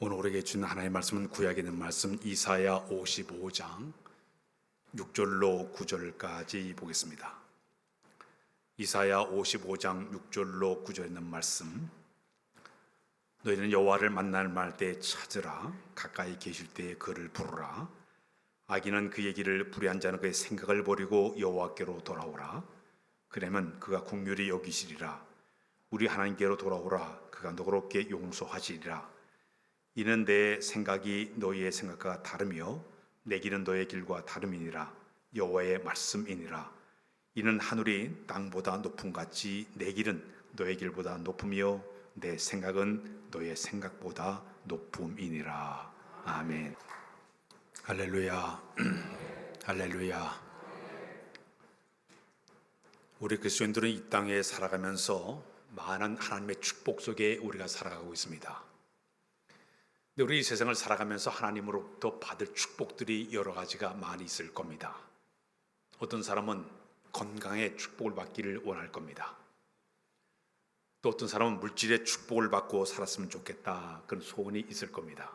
오늘 우리에게 주는 하나님의 말씀은 구약에 있는 말씀 이사야 55장 6절로 9절까지 보겠습니다. 이사야 55장 6절로 9절에 있는 말씀. 너희는 여호와를 만날 말 때 찾으라. 가까이 계실 때에 그를 부르라. 악인은 그의 길을 불의한 자는 그의 생각을 버리고 여호와께로 돌아오라. 그러면 그가 긍휼히 여기시리라. 우리 하나님께로 돌아오라. 그가 너그럽게 용서하시리라. 이는 내 생각이 너희의 생각과 다르며 내 길은 너의 길과 다름이니라. 여호와의 말씀이니라. 이는 하늘이 땅보다 높음 같이 내 길은 너의 길보다 높으며 내 생각은 너의 생각보다 높음이니라. 아멘. 할렐루야. 할렐루야. 우리 그리스도인들은 이 땅에 살아가면서 많은 하나님의 축복 속에 우리가 살아가고 있습니다. 근데 우리 이 세상을 살아가면서 하나님으로부터 받을 축복들이 여러 가지가 많이 있을 겁니다. 어떤 사람은 건강의 축복을 받기를 원할 겁니다. 또 어떤 사람은 물질의 축복을 받고 살았으면 좋겠다, 그런 소원이 있을 겁니다.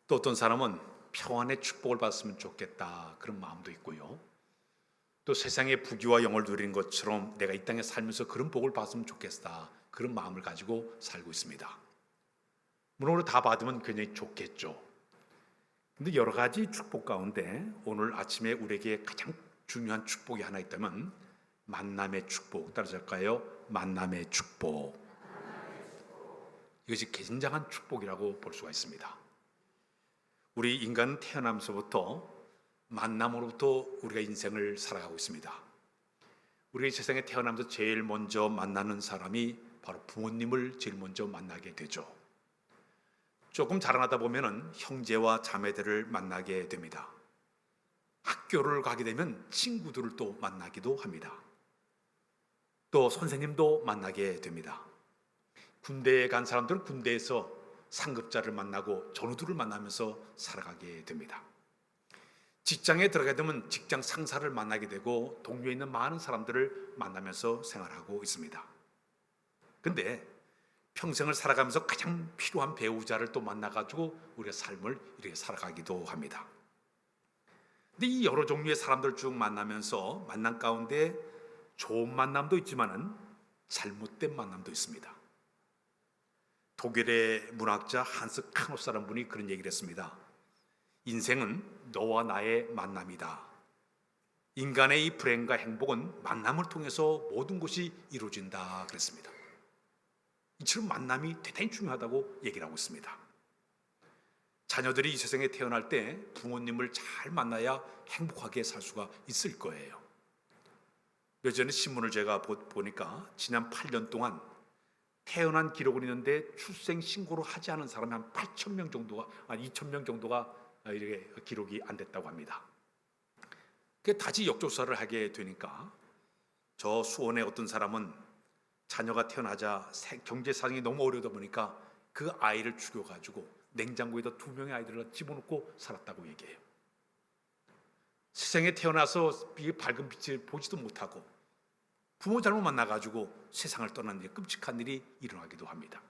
또 어떤 사람은 평안의 축복을 받았으면 좋겠다, 그런 마음도 있고요. 또 세상의 부귀와 영을 누리는 것처럼 내가 이 땅에 살면서 그런 복을 받았으면 좋겠다, 그런 마음을 가지고 살고 있습니다. 물론 다 받으면 굉장히 좋겠죠. 근데 여러 가지 축복 가운데 오늘 아침에 우리에게 가장 중요한 축복이 하나 있다면 만남의 축복, 따라서할까요? 만남의 축복. 이것이 굉장한 축복이라고 볼 수가 있습니다. 우리 인간은 태어나면서부터 만남으로부터 우리가 인생을 살아가고 있습니다. 우리가 이 세상에 태어나면서 제일 먼저 만나는 사람이 바로 부모님을 제일 먼저 만나게 되죠. 조금 자라나다 보면은 형제와 자매들을 만나게 됩니다. 학교를 가게 되면 친구들을 또 만나기도 합니다. 또 선생님도 만나게 됩니다. 군대에 간 사람들은 군대에서 상급자를 만나고 전우들을 만나면서 살아가게 됩니다. 직장에 들어가게 되면 직장 상사를 만나게 되고 동료에 있는 많은 사람들을 만나면서 생활하고 있습니다. 근데 평생을 살아가면서 가장 필요한 배우자를 또 만나가지고 우리가 삶을 이렇게 살아가기도 합니다. 근데 이 여러 종류의 사람들 중 만나면서 만남 가운데 좋은 만남도 있지만은 잘못된 만남도 있습니다. 독일의 문학자 한스 카노스라는 분이 그런 얘기를 했습니다. 인생은 너와 나의 만남이다. 인간의 이 불행과 행복은 만남을 통해서 모든 것이 이루어진다 그랬습니다. 이처럼 만남이 대단히 중요하다고 얘기를 하고 있습니다. 자녀들이 이 세상에 태어날 때 부모님을 잘 만나야 행복하게 살 수가 있을 거예요. 며칠 전에 신문을 제가 보니까 지난 8년 동안 태어난 기록은 있는데 출생 신고를 하지 않은 사람이 한 8,000명 정도가, 2,000명 정도가 이렇게 기록이 안 됐다고 합니다. 다시 역조사를 하게 되니까 저 수원의 어떤 사람은 자녀가 태어나자 경제 사정이 너무 어려다 보니까 그 아이를 죽여가지고 냉장고에다 2명의 아이들을 집어넣고 살았다고 얘기해요. 세상에 태어나서 밝은 빛을 보지도 못하고 부모 잘못 만나가지고 세상을 떠난 일, 끔찍한 일이 일어나기도 합니다.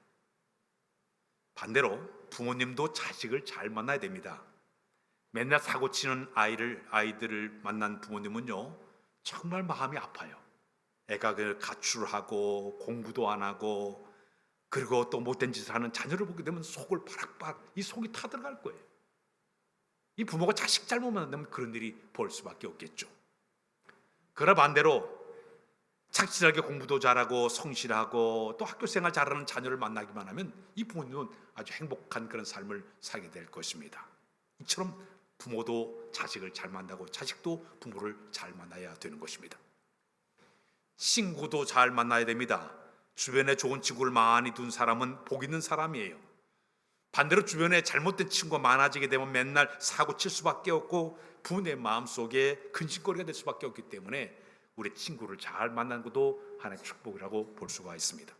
반대로 부모님도 자식을 잘 만나야 됩니다. 맨날 사고치는 아이들을 만난 부모님은요 정말 마음이 아파요. 애가 가출하고 공부도 안 하고 그리고 또 못된 짓을 하는 자녀를 보게 되면 속을 바락바락 이 속이 타들어갈 거예요. 이 부모가 자식 잘못 만나면 그런 일이 벌 수밖에 없겠죠. 그러나 반대로 착실하게 공부도 잘하고 성실하고 또 학교생활 잘하는 자녀를 만나기만 하면 이 부모님은 아주 행복한 그런 삶을 살게 될 것입니다. 이처럼 부모도 자식을 잘 만나고 자식도 부모를 잘 만나야 되는 것입니다. 친구도 잘 만나야 됩니다. 주변에 좋은 친구를 많이 둔 사람은 복 있는 사람이에요. 반대로 주변에 잘못된 친구가 많아지게 되면 맨날 사고 칠 수밖에 없고 부모의 마음속에 근심거리가 될 수밖에 없기 때문에 우리 친구를 잘 만나는 것도 하나의 축복이라고 볼 수가 있습니다.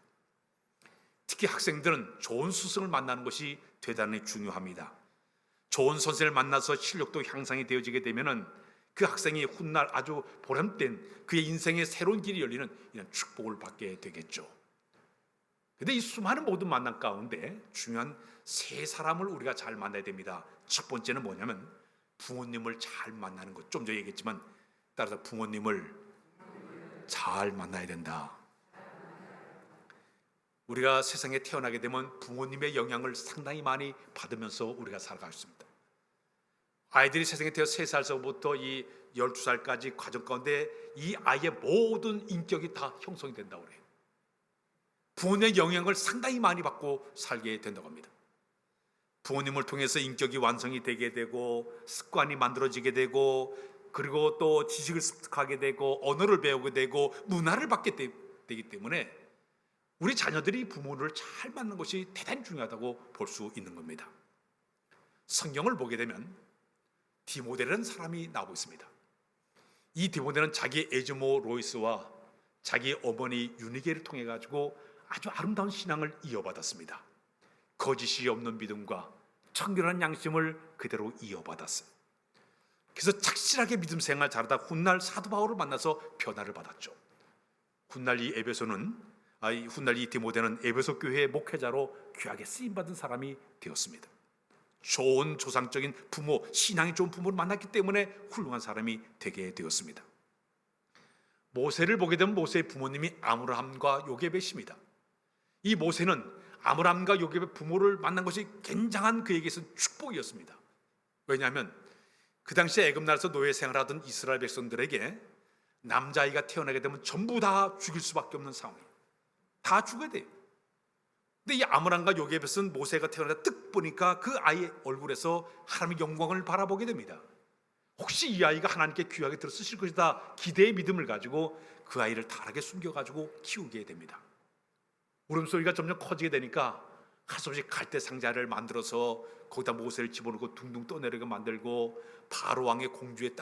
특히 학생들은 좋은 스승을 만나는 것이 대단히 중요합니다. 좋은 선생을 만나서 실력도 향상이 되어지게 되면은 그 학생이 훗날 아주 보람된 그의 인생의 새로운 길이 열리는 이런 축복을 받게 되겠죠. 그런데 이 수많은 모든 만남 가운데 중요한 세 사람을 우리가 잘 만나야 됩니다. 첫 번째는 뭐냐면 부모님을 잘 만나는 것. 좀 전에 얘기했지만 따라서 부모님을 잘 만나야 된다. 우리가 세상에 태어나게 되면 부모님의 영향을 상당히 많이 받으면서 우리가 살아갈 수 있습니다. 아이들이 세상에 태어 3살서부터 이 12살까지 과정 가운데 이 아이의 모든 인격이 다 형성이 된다고 그래요. 부모님의 영향을 상당히 많이 받고 살게 된다고 합니다. 부모님을 통해서 인격이 완성이 되게 되고 습관이 만들어지게 되고 그리고 또 지식을 습득하게 되고 언어를 배우게 되고 문화를 받게 되기 때문에 우리 자녀들이 부모를 잘 만나는 것이 대단히 중요하다고 볼 수 있는 겁니다. 성경을 보게 되면 디모데라는 사람이 나오고 있습니다. 이 디모데는 자기 애주모 로이스와 자기 어머니 유니게를 통해 가지고 아주 아름다운 신앙을 이어받았습니다. 거짓이 없는 믿음과 청결한 양심을 그대로 이어받았어요. 그래서 착실하게 믿음 생활 잘하다 훗날 사도 바울을 만나서 변화를 받았죠. 훗날 이 디모데는 에베소 교회의 목회자로 귀하게 쓰임받은 사람이 되었습니다. 좋은 조상적인 부모, 신앙이 좋은 부모를 만났기 때문에 훌륭한 사람이 되게 되었습니다. 모세를 보게 되면 모세의 부모님이 아므람과 요게벳입니다. 이 모세는 아므람과 요게벳 부모를 만난 것이 굉장한 그에게서는 축복이었습니다. 왜냐하면 그 당시에 애굽 나라에서 노예 생활하던 이스라엘 백성들에게 남자아이가 태어나게 되면 전부 다 죽일 수밖에 없는 상황이에요. 다 죽어야 돼요. 근데 이 아므람과 요게벳은 모세가 태어나다 뜩 보니까 그 아이의 얼굴에서 하나님의 영광을 바라보게 됩니다. 혹시 이 아이가 하나님께 귀하게 들어 쓰실 것이다 기대의 믿음을 가지고 그 아이를 다르게 숨겨가지고 키우게 됩니다. 울음소리가 점점 커지게 되니까 할 수 없이 갈대 상자를 만들어서 거기다 모세를 집어넣고 둥둥 떠내리게 만들고 바로 왕의 공주의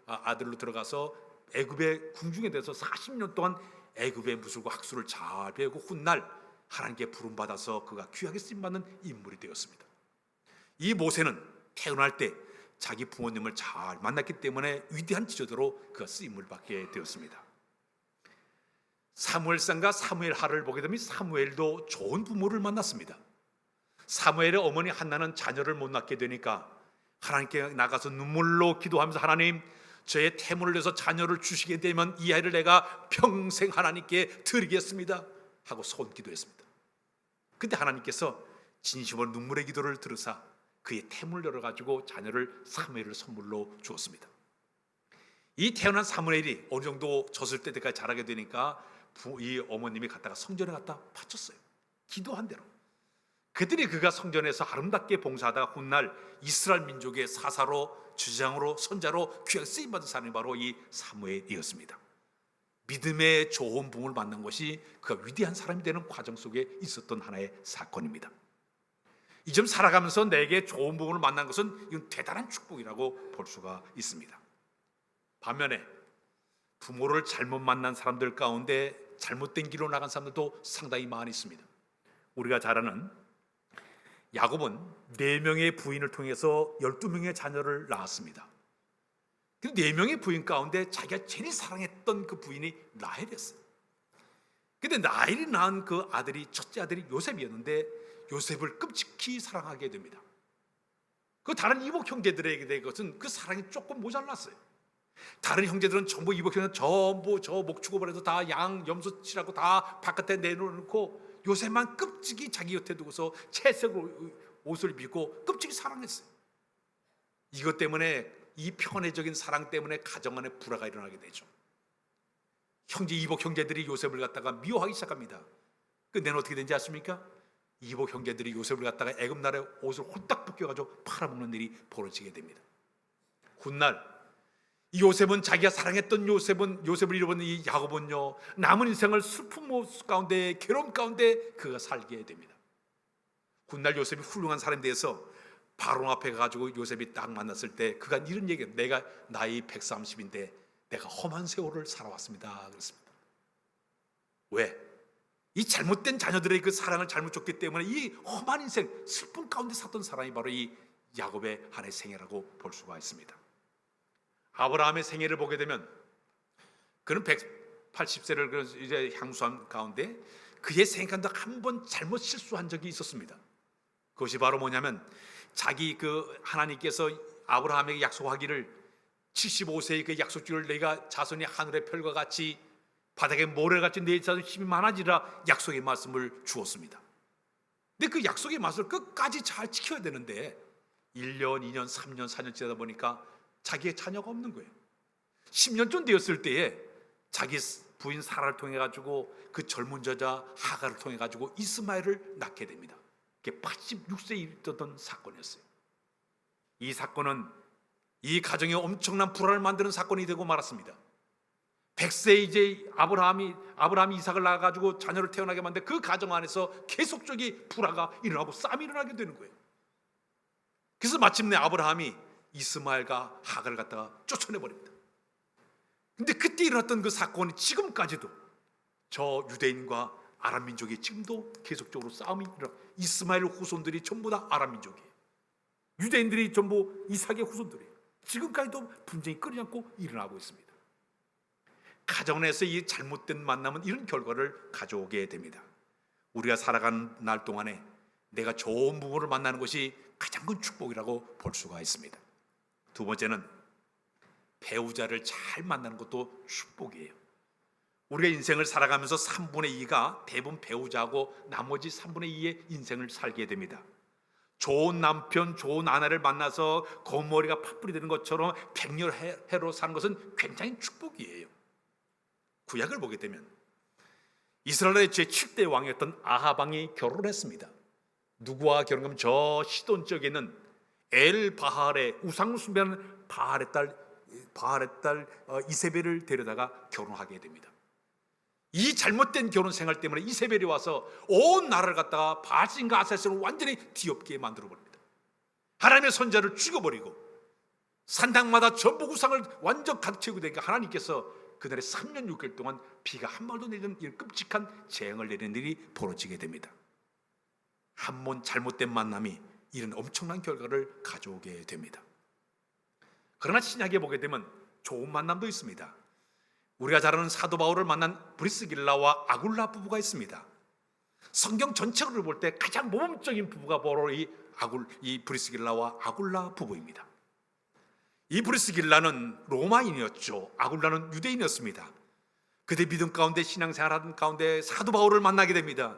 아들로 들어가서 애굽의 궁중에 대해서 40년 동안 애굽의 무술과 학술을 잘 배우고 훗날 하나님께 부름받아서 그가 귀하게 쓰임받는 인물이 되었습니다. 이 모세는 태어날 때 자기 부모님을 잘 만났기 때문에 위대한 지도자로 그가 쓰임을 받게 되었습니다. 사무엘상과 사무엘하를 보게 되면 사무엘도 좋은 부모를 만났습니다. 사무엘의 어머니 한나는 자녀를 못 낳게 되니까 하나님께 나가서 눈물로 기도하면서 하나님 저의 태물을 내서 자녀를 주시게 되면 이 아이를 내가 평생 하나님께 드리겠습니다 하고 소원 기도했습니다. 근데 하나님께서 진심으로 눈물의 기도를 들으사 그의 태물을 열어가지고 자녀를 사무엘을 선물로 주었습니다. 이 태어난 사무엘이 어느 정도 젖을 때까지 자라게 되니까 이 어머님이 갔다가 성전에 갖다 바쳤어요. 기도한 대로. 그들이 그가 성전에서 아름답게 봉사하다가 훗날 이스라엘 민족의 사사로 주장으로 선자로 귀하게 쓰임받은 사람이 바로 이 사무엘이었습니다. 믿음의 좋은 부모를 만난 것이 그가 위대한 사람이 되는 과정 속에 있었던 하나의 사건입니다. 이 점 살아가면서 내게 좋은 부모를 만난 것은 이건 대단한 축복이라고 볼 수가 있습니다. 반면에 부모를 잘못 만난 사람들 가운데 잘못된 길로 나간 사람들도 상당히 많이 있습니다. 우리가 잘 아는 야곱은 4명의 부인을 통해서 12명의 자녀를 낳았습니다. 그 4명의 부인 가운데 자기가 제일 사랑했던 그 부인이 라헬이었어요. 근데 라헬이 낳은 그 아들이 첫째 아들이 요셉이었는데 요셉을 끔찍히 사랑하게 됩니다. 그 다른 이복 형제들에게 대한 것은 그 사랑이 조금 모자랐어요. 다른 형제들은 전부 이복 형제는 전부 저 목축업을 해서 다 양 염소 치라고 다 바깥에 내놓고 요셉만 끔찍이 자기 곁에 두고서 채색 옷을 입고 끔찍이 사랑했어요. 이것 때문에 이 편애적인 사랑 때문에 가정 안에 불화가 일어나게 되죠. 이복 형제들이 요셉을 갖다가 미워하기 시작합니다. 끝내는 어떻게 된지 아십니까? 이복 형제들이 요셉을 갖다가 애굽 나라의 옷을 홀딱 벗겨가지고 팔아먹는 일이 벌어지게 됩니다. 훗날 이 요셉은 자기가 사랑했던 요셉을 잃어버린 이 야곱은요 남은 인생을 슬픈 모습 가운데 괴로움 가운데 그가 살게 됩니다. 훗날 요셉이 훌륭한 사람에 대해서 바로 앞에 가지고 요셉이 딱 만났을 때 그가 이런 얘기해요. 내가 나이 130인데 내가 험한 세월을 살아왔습니다 그랬습니다. 왜? 이 잘못된 자녀들의 그 사랑을 잘못 줬기 때문에 이 험한 인생 슬픔 가운데 살던 사람이 바로 이 야곱의 하나의 생애라고 볼 수가 있습니다. 아브라함의 생애를 보게 되면 그는 180세를 이제 향수한 가운데 그의 생애 가운데 한 번 잘못 실수한 적이 있었습니다. 그것이 바로 뭐냐면 자기 하나님께서 아브라함에게 약속하기를 75세의 그 약속지를 내가 자손이 하늘의 별과 같이 바닥에 모래같이 내 자손 힘이 많아지라 약속의 말씀을 주었습니다. 근데 그 약속의 말씀을 끝까지 잘 지켜야 되는데 1년, 2년, 3년, 4년 지나다 보니까 자기의 자녀가 없는 거예요. 10년쯤 되었을 때에 자기 부인 사라를 통해 가지고 그 젊은 여자 하가를 통해 가지고 이스마엘을 낳게 됩니다. 그게 86세에 있었던 사건이었어요. 이 사건은 이 가정에 엄청난 불화를 만드는 사건이 되고 말았습니다. 100세 이제 아브라함이 이삭을 낳아 가지고 자녀를 태어나게 만든 그 가정 안에서 계속적인 불화가 일어나고 싸움이 일어나게 되는 거예요. 그래서 마침내 아브라함이 이스마엘과 하가를 갖다가 쫓아내 버립니다. 근데 그때 일어났던 그 사건이 지금까지도 저 유대인과 아람 민족이 지금도 계속적으로 싸움이 일어나. 이스마엘 후손들이 전부 다 아람 민족이에요. 유대인들이 전부 이삭의 후손들이에요. 지금까지도 분쟁이 끊이지 않고 일어나고 있습니다. 가정 내에서 이 잘못된 만남은 이런 결과를 가져오게 됩니다. 우리가 살아가는 날 동안에 내가 좋은 부부를 만나는 것이 가장 큰 축복이라고 볼 수가 있습니다. 두 번째는 배우자를 잘 만나는 것도 축복이에요. 우리가 인생을 살아가면서 3분의 2가 대부분 배우자하고 나머지 3분의 2의 인생을 살게 됩니다. 좋은 남편, 좋은 아내를 만나서 거머리가 팥불이 되는 것처럼 백렬해로 사는 것은 굉장히 축복이에요. 구약을 보게 되면 이스라엘의 제7대 왕이었던 아합 왕이 결혼했습니다. 누구와 결혼하면 저 시돈 쪽에 있는 엘바할의 우상 숭배하는 바알의 딸 이세벨을 데려다가 결혼하게 됩니다. 이 잘못된 결혼 생활 때문에 이세벨이 와서 온 나라를 갖다가 바알신과 아세라를 완전히 뒤엎게 만들어 버립니다. 하나님의 선자를 죽여버리고 산당마다 전부 우상을 완전 가득 채우고 되니까 하나님께서 그날에 3년 6개월 동안 비가 한 말도 내리는 이런 끔찍한 재앙을 내리는 일이 벌어지게 됩니다. 한 번 잘못된 만남이 이런 엄청난 결과를 가져오게 됩니다. 그러나 신약에 보게 되면 좋은 만남도 있습니다. 우리가 잘 아는 사도 바울을 만난 브리스길라와 아굴라 부부가 있습니다. 성경 전체를 볼 때 가장 모범적인 부부가 바로 이 브리스길라와 아굴라 부부입니다. 이 브리스길라는 로마인이었죠. 아굴라는 유대인이었습니다. 그들 믿음 가운데 신앙생활하던 가운데 사도 바울을 만나게 됩니다.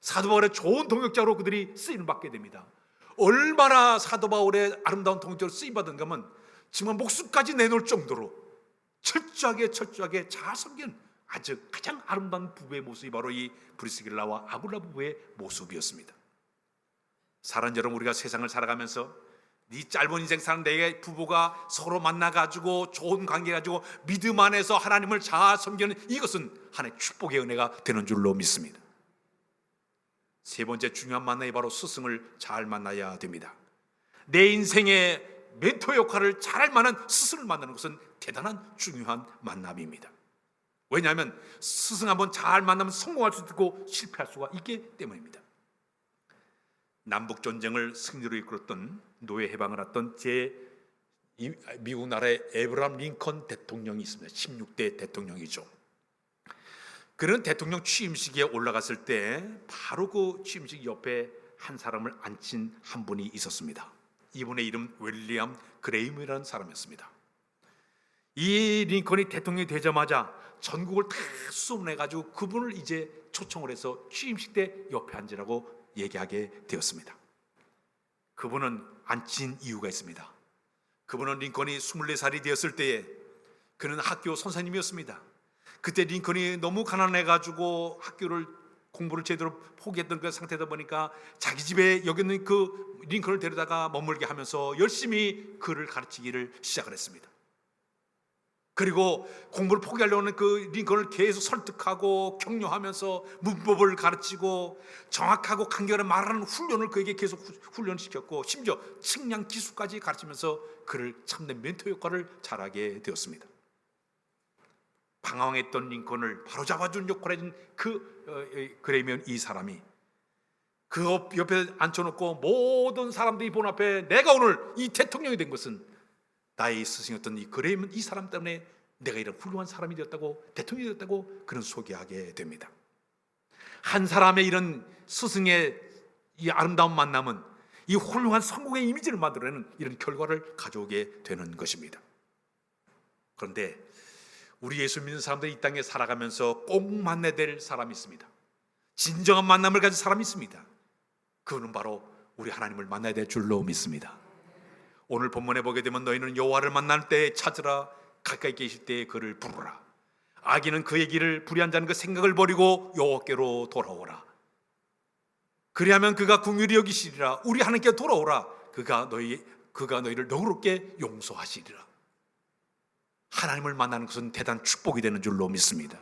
사도 바울의 좋은 동역자로 그들이 쓰임을 받게 됩니다. 얼마나 사도 바울의 아름다운 동역자로 쓰임받은가 하면 정말 목숨까지 내놓을 정도로 철저하게 잘 섬긴 아주 가장 아름다운 부부의 모습이 바로 이 브리스길라와 아굴라 부부의 모습이었습니다. 사랑하는 여러분, 우리가 세상을 살아가면서 이 짧은 인생 사는 내 부부가 서로 만나가지고 좋은 관계 가지고 믿음 안에서 하나님을 잘 섬기는 이것은 하나님의 축복의 은혜가 되는 줄로 믿습니다. 세 번째 중요한 만남이 바로 스승을 잘 만나야 됩니다. 내 인생의 멘토 역할을 잘할 만한 스승을 만나는 것은 대단한 중요한 만남입니다. 왜냐하면 스승 한번 잘 만나면 성공할 수 있고 실패할 수가 있기 때문입니다. 남북전쟁을 승리로 이끌었던 노예 해방을 했던 미국 나라의 에브라함 링컨 대통령이 있습니다. 16대 대통령이죠. 그는 대통령 취임식에 올라갔을 때 바로 그 취임식 옆에 한 사람을 앉힌 한 분이 있었습니다. 이분의 이름 윌리엄 그레임이라는 사람이었습니다. 이 링컨이 대통령이 되자마자 전국을 다 수소문해가지고 그분을 이제 초청을 해서 취임식 때 옆에 앉으라고 얘기하게 되었습니다. 그분은 앉힌 이유가 있습니다. 그분은 링컨이 24살이 되었을 때에 그는 학교 선생님이었습니다. 그때 링컨이 너무 가난해가지고 학교를 공부를 제대로 포기했던 그 상태다 보니까 자기 집에 여기 있는 그 링컨을 데려다가 머물게 하면서 열심히 그를 가르치기를 시작을 했습니다. 그리고 공부를 포기하려는 그 링컨을 계속 설득하고 격려하면서 문법을 가르치고 정확하고 간결하게 말하는 훈련을 그에게 계속 훈련시켰고 심지어 측량 기술까지 가르치면서 그를 참된 멘토 역할을 잘하게 되었습니다. 방황했던 링컨을 바로잡아준 역할을 해준 그레이면 이 사람이 그 옆에 앉혀놓고 모든 사람들이 본 앞에 내가 오늘 이 대통령이 된 것은 나의 스승이었던 이 그레이면 이 사람 때문에 내가 이런 훌륭한 사람이 되었다고, 대통령이 되었다고 그런 소개하게 됩니다. 한 사람의 이런 스승의 이 아름다운 만남은 이 훌륭한 성공의 이미지를 만들어내는 이런 결과를 가져오게 되는 것입니다. 그런데 우리 예수 믿는 사람들이 이 땅에 살아가면서 꼭 만나야 될 사람이 있습니다. 진정한 만남을 가진 사람이 있습니다. 그는 바로 우리 하나님을 만나야 될 줄로 믿습니다. 오늘 본문에 보게 되면 너희는 여호와를 만날 때 찾으라, 가까이 계실 때에 그를 부르라. 악인은 그의 길을 불의한 자는 그 생각을 버리고 여호와께로 돌아오라. 그리하면 그가 긍휼히 여기시리라. 우리 하나님께 돌아오라. 그가 너희를 너그럽게 용서하시리라. 하나님을 만나는 것은 대단한 축복이 되는 줄로 믿습니다.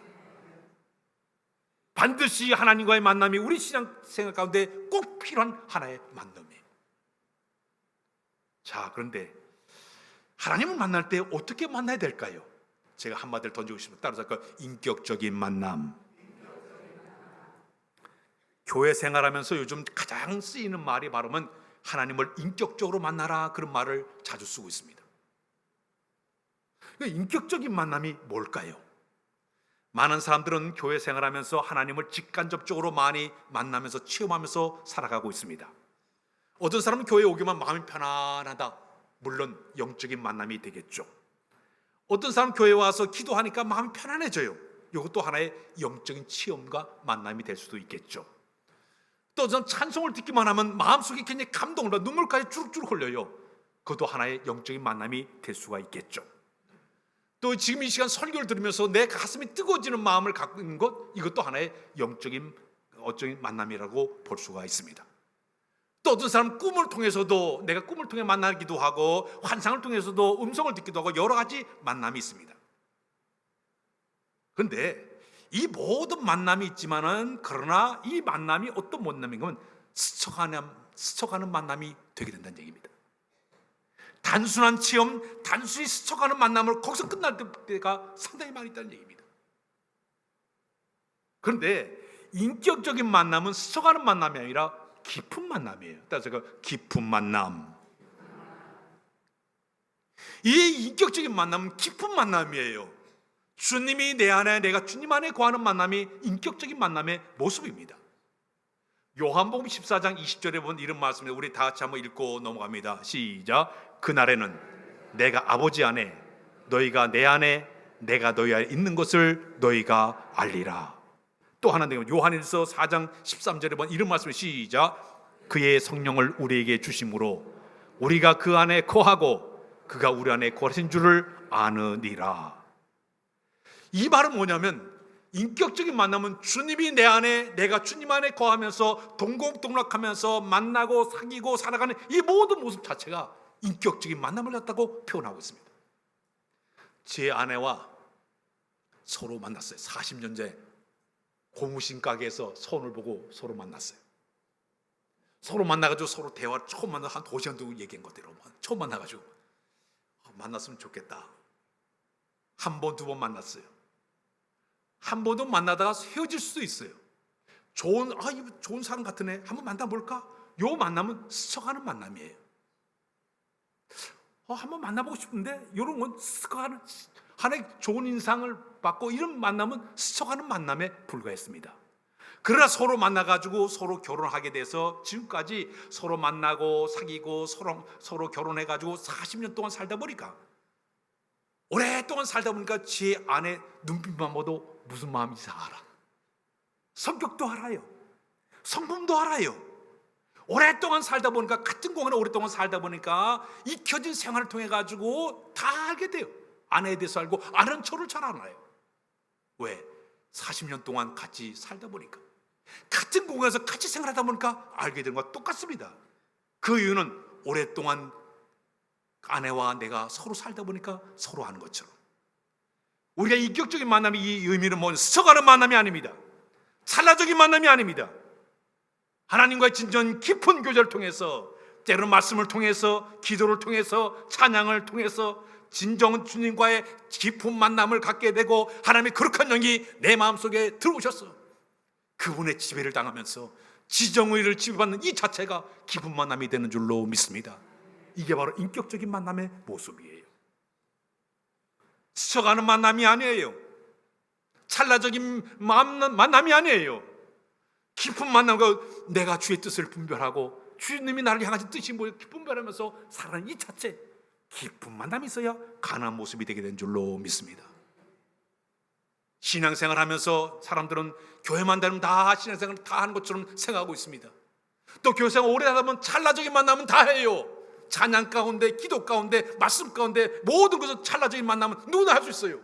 반드시 하나님과의 만남이 우리 신앙 생활 가운데 꼭 필요한 하나의 만남이에요. 자, 그런데 하나님을 만날 때 어떻게 만나야 될까요? 제가 한마디를 던지고 싶습니다. 따라서 인격적인 만남. 교회 생활하면서 요즘 가장 쓰이는 말이 바로는 하나님을 인격적으로 만나라, 그런 말을 자주 쓰고 있습니다. 인격적인 만남이 뭘까요? 많은 사람들은 교회 생활하면서 하나님을 직간접적으로 많이 만나면서 체험하면서 살아가고 있습니다. 어떤 사람은 교회에 오기만 마음이 편안하다. 물론 영적인 만남이 되겠죠. 어떤 사람은 교회에 와서 기도하니까 마음이 편안해져요. 이것도 하나의 영적인 체험과 만남이 될 수도 있겠죠. 또 어떤 찬송을 듣기만 하면 마음속에 굉장히 감동을 받아 눈물까지 주룩주룩 흘려요. 그것도 하나의 영적인 만남이 될 수가 있겠죠. 또 지금 이 시간 설교를 들으면서 내 가슴이 뜨거워지는 마음을 갖고 있는 것, 이것도 하나의 영적인 어적인 만남이라고 볼 수가 있습니다. 또 어떤 사람 꿈을 통해서도, 내가 꿈을 통해 만나기도 하고 환상을 통해서도 음성을 듣기도 하고 여러 가지 만남이 있습니다. 그런데 이 모든 만남이 있지만은, 그러나 이 만남이 어떤 만남인가 하면 스쳐가는 만남이 되게 된다는 얘기입니다. 단순한 체험, 단순히 스쳐가는 만남을 거기서 끝날 때가 상당히 많이 있다는 얘기입니다. 그런데 인격적인 만남은 스쳐가는 만남이 아니라 깊은 만남이에요. 따라서 깊은 만남. 이 인격적인 만남은 깊은 만남이에요. 주님이 내 안에, 내가 주님 안에 거하는 만남이 인격적인 만남의 모습입니다. 요한복음 14장 20절에 보면 이런 말씀을 우리 다 같이 한번 읽고 넘어갑니다. 시작. 그날에는 내가 아버지 안에, 너희가 내 안에, 내가 너희 안에 있는 것을 너희가 알리라. 또 하나 요한일서 4장 13절에 보면 이런 말씀을 시작. 그의 성령을 우리에게 주심으로 우리가 그 안에 거하고 그가 우리 안에 거하신 줄을 아느니라. 이 말은 뭐냐면, 인격적인 만남은 주님이 내 안에, 내가 주님 안에 거하면서 동공동락하면서 만나고 사귀고 살아가는 이 모든 모습 자체가 인격적인 만남을 갖다고 표현하고 있습니다. 제 아내와 서로 만났어요. 40년 전에 고무신 가게에서 손을 보고 서로 만났어요. 서로 만나가지고 서로 대화를 처음 만나 한 2시간 정도 얘기한 것 같아요. 처음 만나가지고 만났으면 좋겠다. 한 번, 두 번 만났어요. 한 번도 만나다가 헤어질 수도 있어요. 이거 좋은 사람 같은 애 한번 만나볼까? 요 만남은 스쳐가는 만남이에요. 한번 만나보고 싶은데 이런 건 스쳐가는, 하나의 좋은 인상을 받고 이런 만남은 스쳐가는 만남에 불과했습니다. 그러나 서로 만나가지고 서로 결혼하게 돼서 지금까지 서로 만나고 사귀고 서로 결혼해가지고 40년 동안 살다 보니까, 오랫동안 살다 보니까 제 아내 눈빛만 봐도 무슨 마음인지 다 알아. 성격도 알아요. 성품도 알아요. 오랫동안 살다 보니까, 같은 공간에 오랫동안 살다 보니까 익혀진 생활을 통해 가지고 다 알게 돼요. 아내에 대해서 알고 아는 저를 잘 알아요. 왜? 40년 동안 같이 살다 보니까, 같은 공간에서 같이 생활하다 보니까 알게 된 것과 똑같습니다. 그 이유는 오랫동안 아내와 내가 서로 살다 보니까 서로 아는 것처럼, 우리가 인격적인 만남이, 이 의미는 뭐냐? 스쳐가는 만남이 아닙니다. 찰나적인 만남이 아닙니다. 하나님과의 진전 깊은 교제를 통해서, 때로는 말씀을 통해서, 기도를 통해서, 찬양을 통해서 진정한 주님과의 깊은 만남을 갖게 되고, 하나님의 거룩한 영이 내 마음속에 들어오셔서 그분의 지배를 당하면서 지정의를 지배받는 이 자체가 깊은 만남이 되는 줄로 믿습니다. 이게 바로 인격적인 만남의 모습이에요. 스쳐가는 만남이 아니에요. 찰나적인 만남이 아니에요. 깊은 만남과 내가 주의 뜻을 분별하고 주님이 나를 향하신 뜻이 뭐예요? 기쁨 바라면서 살아가는 이 자체, 기쁜 만남이 있어야 가난한 모습이 되게 된 줄로 믿습니다. 신앙생활 하면서 사람들은 교회만 다니면 다 신앙생활 다 하는 것처럼 생각하고 있습니다. 또 교회생활 오래 하다 보면 찰나적인 만남은 다 해요. 찬양 가운데, 기도 가운데, 말씀 가운데 모든 것은 찰나적인 만남은 누구나 할 수 있어요.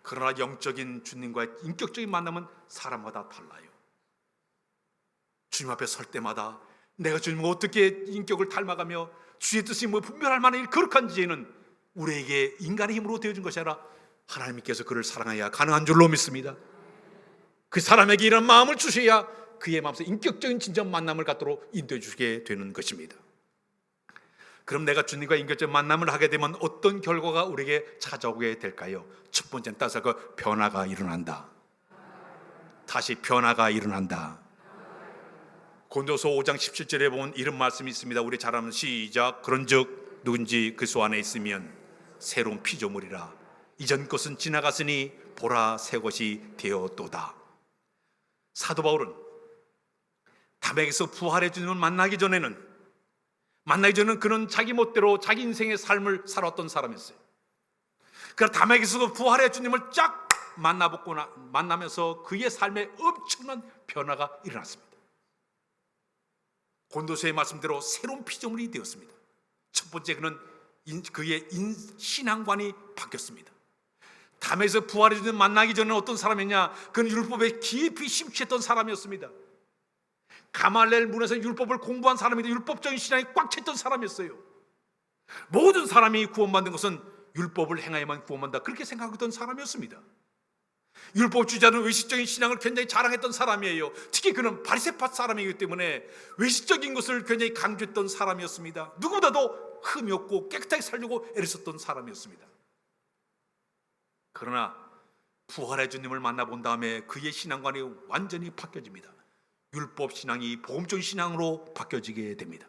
그러나 영적인 주님과의 인격적인 만남은 사람마다 달라요. 주님 앞에 설 때마다 내가 주님과 어떻게 인격을 닮아가며 주의 뜻이 뭐 분별할 만한 거룩한지는 우리에게 인간의 힘으로 되어준 것이 아니라 하나님께서 그를 사랑해야 가능한 줄로 믿습니다. 그 사람에게 이런 마음을 주셔야 그의 마음에서 인격적인 진정 만남을 갖도록 인도해 주게 되는 것입니다. 그럼 내가 주님과 인격적인 만남을 하게 되면 어떤 결과가 우리에게 찾아오게 될까요? 첫 번째는 따라서 그 변화가 일어난다. 다시 변화가 일어난다. 고린도서 5장 17절에 보면 이런 말씀이 있습니다. 우리 잘 아는 시작. 그런즉 누군지 그 소 안에 있으면 새로운 피조물이라. 이전 것은 지나갔으니 보라 새 것이 되었도다. 사도 바울은 담에게서 부활의 주님을 만나기 전에는 그는 자기 멋대로 자기 인생의 삶을 살았던 사람이었어요. 그러나 담에게서도 부활의 주님을 쫙 만나면서 그의 삶에 엄청난 변화가 일어났습니다. 고린도서의 말씀대로 새로운 피조물이 되었습니다. 첫 번째, 그의 신앙관이 바뀌었습니다. 담에서 부활의 주님 만나기 전에 어떤 사람이냐? 그는 율법에 깊이 심취했던 사람이었습니다. 가말렐 문에서 율법을 공부한 사람인데 율법적인 신앙이 꽉 찼던 사람이었어요. 모든 사람이 구원받는 것은 율법을 행하여만 구원받는다, 그렇게 생각했던 사람이었습니다. 율법주의자는 외식적인 신앙을 굉장히 자랑했던 사람이에요. 특히 그는 바리새파 사람이기 때문에 외식적인 것을 굉장히 강조했던 사람이었습니다. 누구보다도 흠이 없고 깨끗하게 살려고 애를 썼던 사람이었습니다. 그러나 부활의 주님을 만나본 다음에 그의 신앙관이 완전히 바뀌어집니다. 율법 신앙이 복음적인 신앙으로 바뀌어지게 됩니다.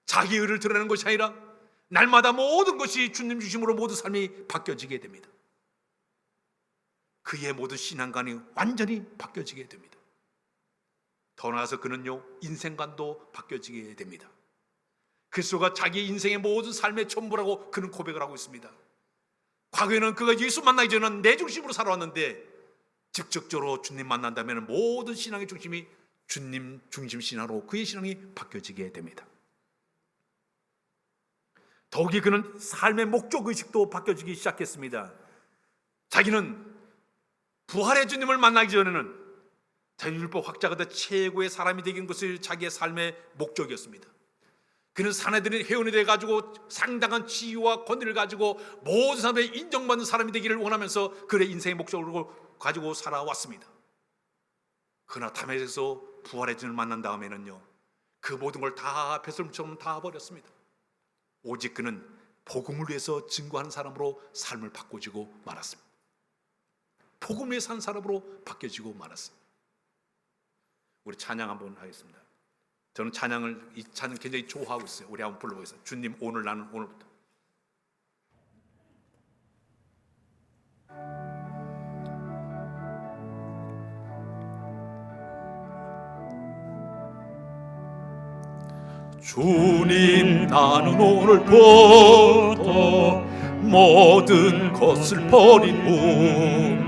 자기 의를 드러내는 것이 아니라 날마다 모든 것이 주님 중심으로 모든 삶이 바뀌어지게 됩니다. 그의 모든 신앙관이 완전히 바뀌어지게 됩니다. 더 나아가서 그는요, 인생관도 바뀌어지게 됩니다. 그리스도가 자기 인생의 모든 삶의 전부라고 그는 고백을 하고 있습니다. 과거에는 그가 예수 만나기 전에는 내 중심으로 살아왔는데 직접적으로 주님 만난다면 모든 신앙의 중심이 주님 중심 신앙으로 그의 신앙이 바뀌어지게 됩니다. 더욱이 그는 삶의 목적의식도 바뀌어지기 시작했습니다. 자기는 부활의 주님을 만나기 전에는 자기 율법 학자가 돼 최고의 사람이 되는 것이 자기의 삶의 목적이었습니다. 그는 사내들인 회원이 돼가지고 상당한 지위와 권위를 가지고 모든 사람의 인정받는 사람이 되기를 원하면서 그의 인생의 목적으로 가지고 살아왔습니다. 그러나 담에서 부활의 주님을 만난 다음에는요, 그 모든 걸 다 배설물처럼 다 버렸습니다. 오직 그는 복음을 위해서 증거하는 사람으로 삶을 바꿔지고 말았습니다. 복음을 위해 사는 사람으로 바뀌어지고 말았습니다. 우리 찬양 한번 하겠습니다. 저는 이 찬양 굉장히 좋아하고 있어요. 우리 한번 불러보겠습니다. 주님 오늘 나는 오늘부터. 주님 나는 오늘부터 모든 것을 버리고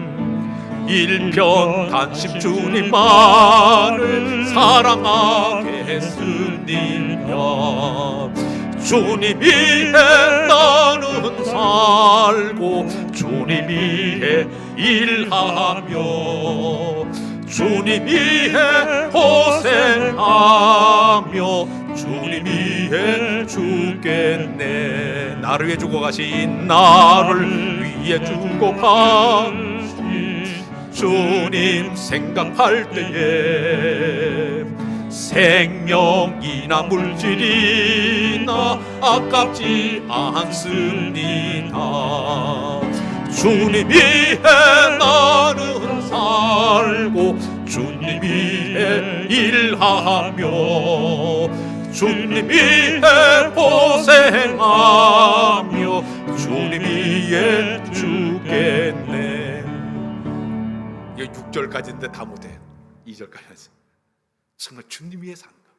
일편단심 주님만을 사랑하겠습니다. 주님 위해 나는 살고 주님 위해 일하며 주님 위해 고생하며 주님 위해 죽겠네. 나를 위해 죽어가신 나를 위해 죽어가신 주님 생각할 때에 생명이나 물질이나 아깝지 않습니다. 주님 위해 나는 살고 주님 위해 일하며 주님 위해 고생하며 주님 위해 죽겠네. 이게 6절까지인데 다 못해. 이 2절까지 하세요. 정말 주님 위해 사는 거,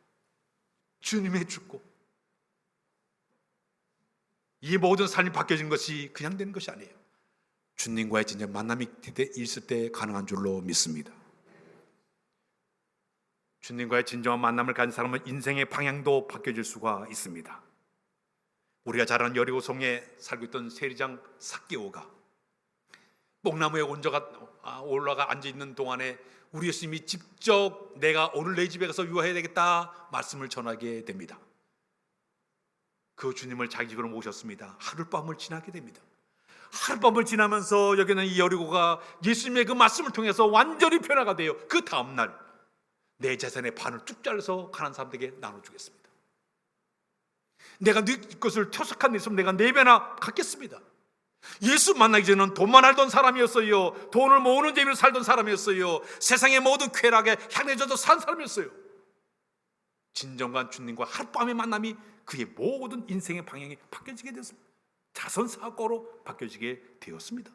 주님 위해 죽고, 이 모든 삶이 바뀌어진 것이 그냥 되는 것이 아니에요. 주님과의 진정 만남이 있을 때 가능한 줄로 믿습니다. 주님과의 진정한 만남을 가진 사람은 인생의 방향도 바뀌어질 수가 있습니다. 우리가 잘 아는 여리고성에 살고 있던 세리장 삭개오가 뽕나무에 올라가 앉아있는 동안에 우리 예수님이 직접 내가 오늘 내 집에 가서 유하해야 되겠다 말씀을 전하게 됩니다. 그 주님을 자기 집으로 모셨습니다. 하룻밤을 지나게 됩니다. 하룻밤을 지나면서 여기는 이 여리고가 예수님의 그 말씀을 통해서 완전히 변화가 돼요. 그 다음날 내 재산의 반을 뚝 잘라서 가난한 사람들에게 나눠주겠습니다. 내가 네 것을 토속한 일 있으면 내가 4배나 갚겠습니다. 예수 만나기 전에는 돈만 알던 사람이었어요. 돈을 모으는 재미로 살던 사람이었어요. 세상의 모든 쾌락에 향해져서 산 사람이었어요. 진정한 주님과 하룻밤의 만남이 그의 모든 인생의 방향이 바뀌어지게 되었습니다. 자선사고로 바뀌어지게 되었습니다.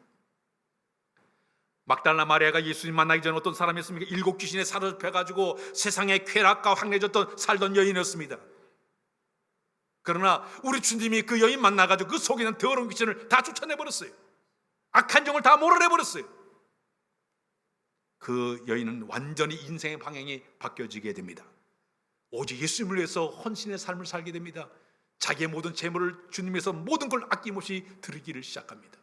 막달라 마리아가 예수님 만나기 전에 어떤 사람이었습니까? 7 귀신에 사로잡혀가지고 세상의 쾌락과 황해졌던 살던 여인이었습니다. 그러나 우리 주님이 그 여인 만나가지고 그 속에 있는 더러운 귀신을 다 쫓아내버렸어요. 악한 정을 다 몰아내버렸어요. 그 여인은 완전히 인생의 방향이 바뀌어지게 됩니다. 오직 예수님을 위해서 헌신의 삶을 살게 됩니다. 자기의 모든 재물을 주님에서 모든 걸 아낌없이 드리기를 시작합니다.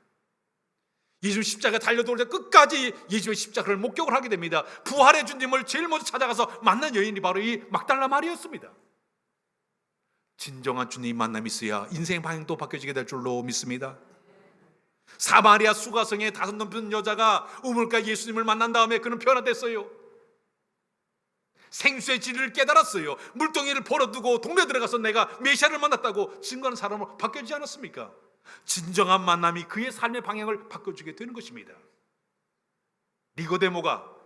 예수님 십자가 달려돌 때 끝까지 예수님의 십자가를 목격을 하게 됩니다. 부활의 주님을 제일 먼저 찾아가서 만난 여인이 바로 이 막달라 마리아였습니다. 진정한 주님 만남이 있어야 인생의 방향도 바뀌어지게 될 줄로 믿습니다. 사마리아 수가성의 5 넘는 여자가 우물가 예수님을 만난 다음에 그는 변화됐어요. 생수의 진리를 깨달았어요. 물동이를 벌어두고 동네 들어가서 내가 메시아를 만났다고 증거하는 사람으로 바뀌지 않았습니까? 진정한 만남이 그의 삶의 방향을 바꿔주게 되는 것입니다. 니고데모가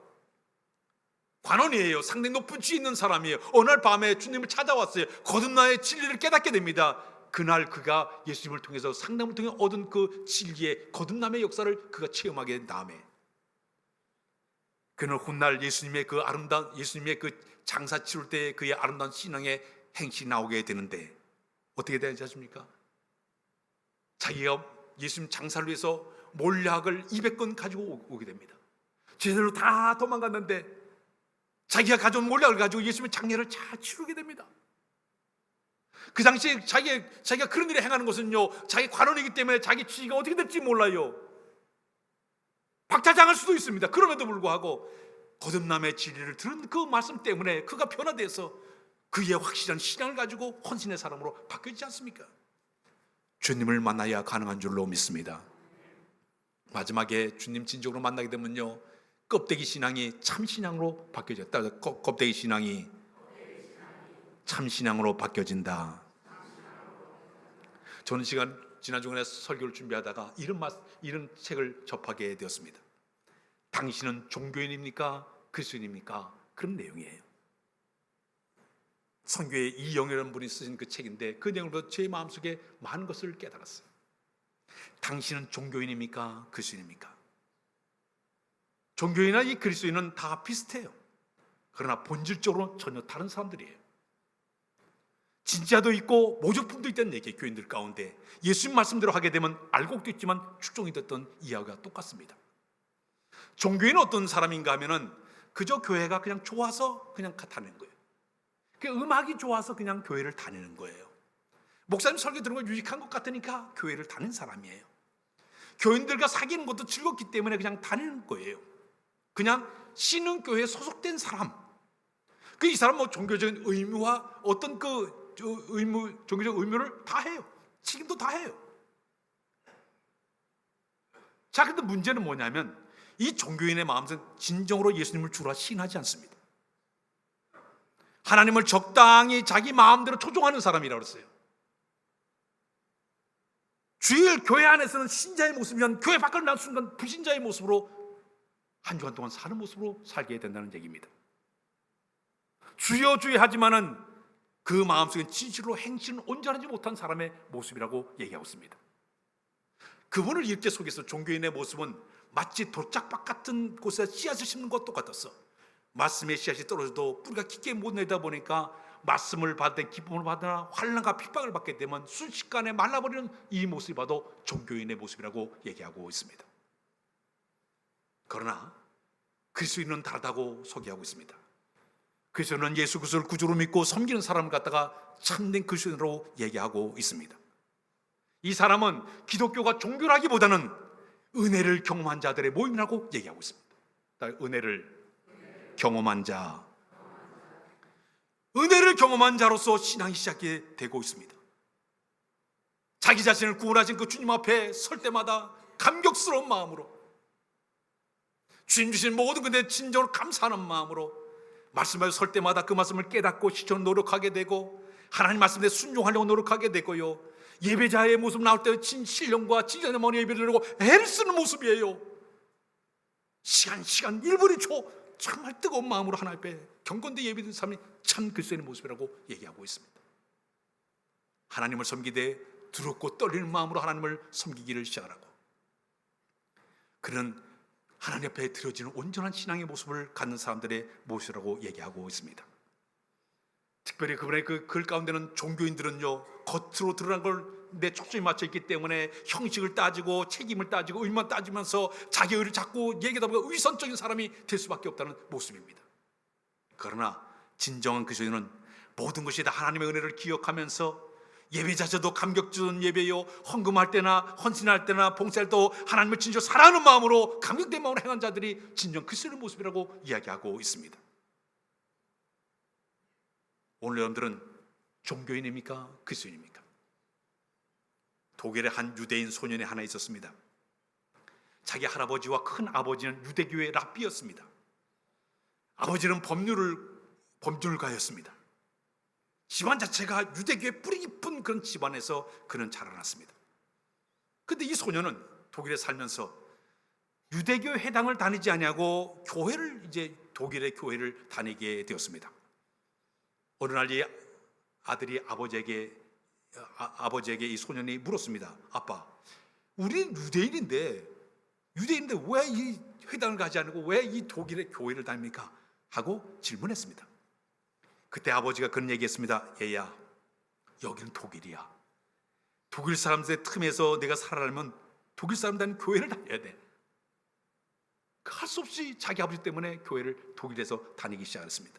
관원이에요. 상당히 높은 지위 있는 사람이에요. 어느 날 밤에 주님을 찾아왔어요. 거듭나의 진리를 깨닫게 됩니다. 그날 그가 예수님을 통해서 상담을 통해 얻은 그 진리의 거듭남의 역사를 그가 체험하게 된 다음에 그는 훗날 예수님의 그 아름다운 예수님의 그 장사 치를 때 그의 아름다운 신앙의 행실이 나오게 되는데 어떻게 되는지 아십니까? 자기가 예수님 장사를 위해서 몰약을 200건 가지고 오게 됩니다. 제대로 다 도망갔는데 자기가 가져온 몰약을 가지고 예수님의 장례를 잘 치르게 됩니다. 그 당시에 자기가 그런 일을 행하는 것은요, 자기 관원이기 때문에 자기 취지가 어떻게 될지 몰라요. 박차장할 수도 있습니다. 그럼에도 불구하고 거듭남의 진리를 들은 그 말씀 때문에 그가 변화돼서 그의 확실한 신앙을 가지고 헌신의 사람으로 바뀌지 않습니까? 주님을 만나야 가능한 줄로 믿습니다. 마지막에 주님 진정으로 만나게 되면요, 껍데기 신앙이 참 신앙으로 바뀌어졌다. 껍데기 신앙이 참 신앙으로 바뀌어진다. 저는 지난주에 설교를 준비하다가 이런 책을 접하게 되었습니다. 당신은 종교인입니까? 그리스도인입니까? 그런 내용이에요. 선교의 이영이라는 분이 쓰신 그 책인데 그 내용을 보고 제 마음속에 많은 것을 깨달았어요. 당신은 종교인입니까? 그리스도인입니까? 종교인이나 이 그리스도인은 다 비슷해요. 그러나 본질적으로 전혀 다른 사람들이에요. 진짜도 있고 모조품도 있다는 얘기예요. 교인들 가운데 예수님 말씀대로 하게 되면 알고도 있지만 축종이 됐던 이야기가 똑같습니다. 종교인은 어떤 사람인가 하면은 그저 교회가 그냥 좋아서 그냥 다니는 거예요. 그 음악이 좋아서 그냥 교회를 다니는 거예요. 목사님 설교 들은 거 유익한 것 같으니까 교회를 다니는 사람이에요. 교인들과 사귀는 것도 즐겁기 때문에 그냥 다니는 거예요. 그냥 신흥 교회에 소속된 사람. 이 사람 뭐 종교적인 의무와 어떤 종교적 의무를 다 해요. 책임도 다 해요. 자, 근데 문제는 뭐냐면 이 종교인의 마음은 진정으로 예수님을 주라 신하지 않습니다. 하나님을 적당히 자기 마음대로 초종하는 사람이라고 그랬어요. 주일 교회 안에서는 신자의 모습이면 교회 밖을 나간 순간 불신자의 모습으로 한 주간 동안 사는 모습으로 살게 된다는 얘기입니다. 주여 주여 하지만은 그 마음속에 진실로 행실은 온전하지 못한 사람의 모습이라고 얘기하고 있습니다. 그분을 이렇게 속에서 종교인의 모습은 마치 돌짝밭 같은 곳에 씨앗을 심는 것 똑같았어. 말씀의 씨앗이 떨어져도 뿌리가 깊게 못 내다 보니까 말씀을 받든 기쁨을 받으나 환난과 핍박을 받게 되면 순식간에 말라버리는 이 모습이 봐도 종교인의 모습이라고 얘기하고 있습니다. 그러나 그리스도인은 다르다고 소개하고 있습니다. 그리스도인은 예수 그리스도를 구주로 믿고 섬기는 사람을 갖다가 참된 그리스도인으로 얘기하고 있습니다. 이 사람은 기독교가 종교라기보다는 은혜를 경험한 자들의 모임이라고 얘기하고 있습니다. 은혜를 경험한 자, 은혜를 경험한 자로서 신앙이 시작이 되고 있습니다. 자기 자신을 구원하신 그 주님 앞에 설 때마다 감격스러운 마음으로, 주님 주신 모든 것에 진정으로 감사하는 마음으로 말씀에 설 때마다 그 말씀을 깨닫고 실천을 노력하게 되고, 하나님 말씀에 순종하려고 노력하게 되고요, 예배자의 모습 나올 때 신령과 진정의 마음으로 예배를 드리고 애를 쓰는 모습이에요. 시간 1분 1초 정말 뜨거운 마음으로 하나님 앞에 경건되이 예배드리는 사람이 참 그리스도인의 모습이라고 얘기하고 있습니다. 하나님을 섬기되 두렵고 떨리는 마음으로 하나님을 섬기기를 시작하라고, 그는 하나님 앞에 드려지는 온전한 신앙의 모습을 갖는 사람들의 모습이라고 얘기하고 있습니다. 특별히 그분의 그 글 가운데는 종교인들은요, 겉으로 드러난 걸 내 초점이 맞춰 있기 때문에 형식을 따지고 책임을 따지고 의만 따지면서 자기 의를 자꾸 얘기하다 보면 위선적인 사람이 될 수밖에 없다는 모습입니다. 그러나 진정한 그리스도인은 모든 것이 다 하나님의 은혜를 기억하면서 예배자저도 감격 주는 예배요, 헌금할 때나 헌신할 때나 봉사할 때 하나님을 진정 사랑하는 마음으로 감격된 마음으로 행한 자들이 진정 그리스도의 모습이라고 이야기하고 있습니다. 오늘 여러분들은 종교인입니까? 그리스도인입니까? 독일의 한 유대인 소년이 하나 있었습니다. 자기 할아버지와 큰 아버지는 유대교의 랍비였습니다. 아버지는 법률가였습니다. 집안 자체가 유대교의 뿌리 깊은 그런 집안에서 그는 자라났습니다. 그런데 이 소년은 독일에 살면서 유대교 회당을 다니지 아니하고 독일의 교회를 다니게 되었습니다. 어느 날 이 아들이 아버지에게 이 소년이 물었습니다. 아빠, 우리는 유대인인데 왜 이 회당을 가지 않고 왜 이 독일의 교회를 다닙니까? 하고 질문했습니다. 그때 아버지가 그런 얘기했습니다. 얘야, 여기는 독일이야. 독일 사람들의 틈에서 내가 살아가려면 독일 사람 다니는 교회를 다녀야 돼. 할 수 없이 자기 아버지 때문에 교회를 독일에서 다니기 시작했습니다.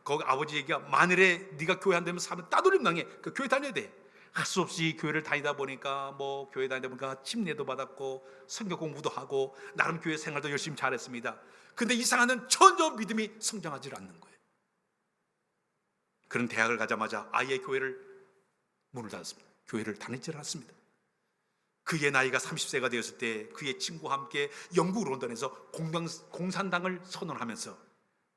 거기 아버지 얘기가, 만일에 네가 교회 안 되면 사면 따돌림 당해. 그 교회 다녀야 돼. 할 수 없이 교회를 다니다 보니까 교회 다니다 보니까 침례도 받았고 성경 공부도 하고 나름 교회 생활도 열심히 잘했습니다. 근데 이상하는 전혀 믿음이 성장하지 않는 거예요. 그런 대학을 가자마자 아예 교회를 문을 닫았습니다. 교회를 다니지 않았습니다. 그의 나이가 30세가 되었을 때 그의 친구와 함께 영국 런던에서 공산당을 선언하면서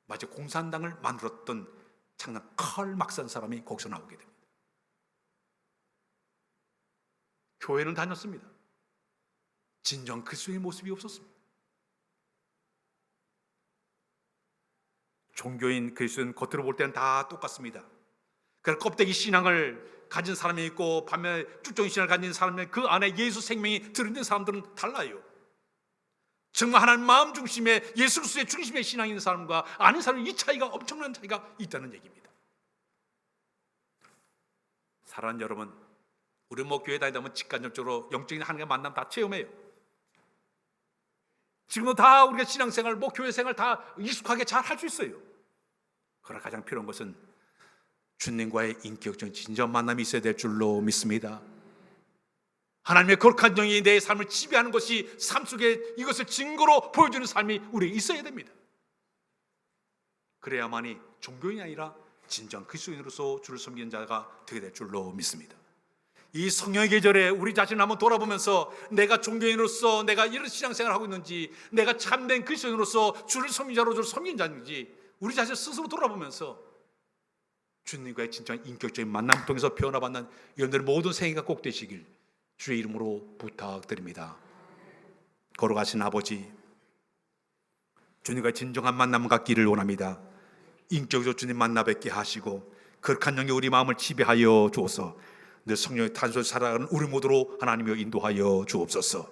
마치 공산당을 만들었던 장남 칼 막스라는 사람이 거기서 나오게 됩니다. 교회는 다녔습니다. 진정 그리스도의 모습이 없었습니다. 종교인 그리스도는 겉으로 볼 때는 다 똑같습니다. 그러나 껍데기 신앙을 가진 사람이 있고 반면에 쭉정이 신앙을 가진 사람이 그 안에 예수 생명이 들어있는 사람들은 달라요. 정말 하나님 마음 중심에 예수 그리스도의 중심에 신앙이 있는 사람과 아닌 사람이 이 차이가, 엄청난 차이가 있다는 얘기입니다. 사랑하는 여러분, 우리 교회 다니다 보면 직간접적으로 영적인 하나님과 만남 다 체험해요. 지금도 다 우리가 신앙생활, 교회생활 다 익숙하게 잘 할 수 있어요. 그러나 가장 필요한 것은 주님과의 인격적인 진정 만남이 있어야 될 줄로 믿습니다. 하나님의 거룩한 영이 내 삶을 지배하는 것이 삶 속에 이것을 증거로 보여주는 삶이 우리에게 있어야 됩니다. 그래야만이 종교인이 아니라 진정 그리스도인으로서 주를 섬기는 자가 되게 될 줄로 믿습니다. 이 성령의 계절에 우리 자신을 한번 돌아보면서 내가 종교인으로서 내가 이런 신앙생활을 하고 있는지, 내가 참된 그리스도인으로서 주를 섬기는 자로 주를 섬기는 자인지 우리 자신을 스스로 돌아보면서 주님과의 진정한 인격적인 만남을 통해서 변화받는 여러분들의 모든 생애가 꼭 되시길 주의 이름으로 부탁드립니다. 걸어가신 아버지, 주님과의 진정한 만남을 갖기를 원합니다. 인격적으로 주님 만나 뵙게 하시고 거룩한 영이 우리 마음을 지배하여 주옵소서. 늘 성령의 탄소를 살아가는 우리 모두로 하나님여 인도하여 주옵소서.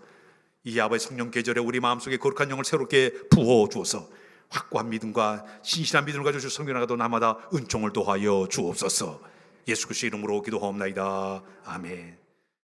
이 아버지 성령 계절에 우리 마음속에 거룩한 영을 새롭게 부어 주어서 확고한 믿음과 신실한 믿음을 가지고 주 성경하도 날마다 은총을 도하여 주옵소서. 예수 그리스도의 이름으로 기도하옵나이다. 아멘.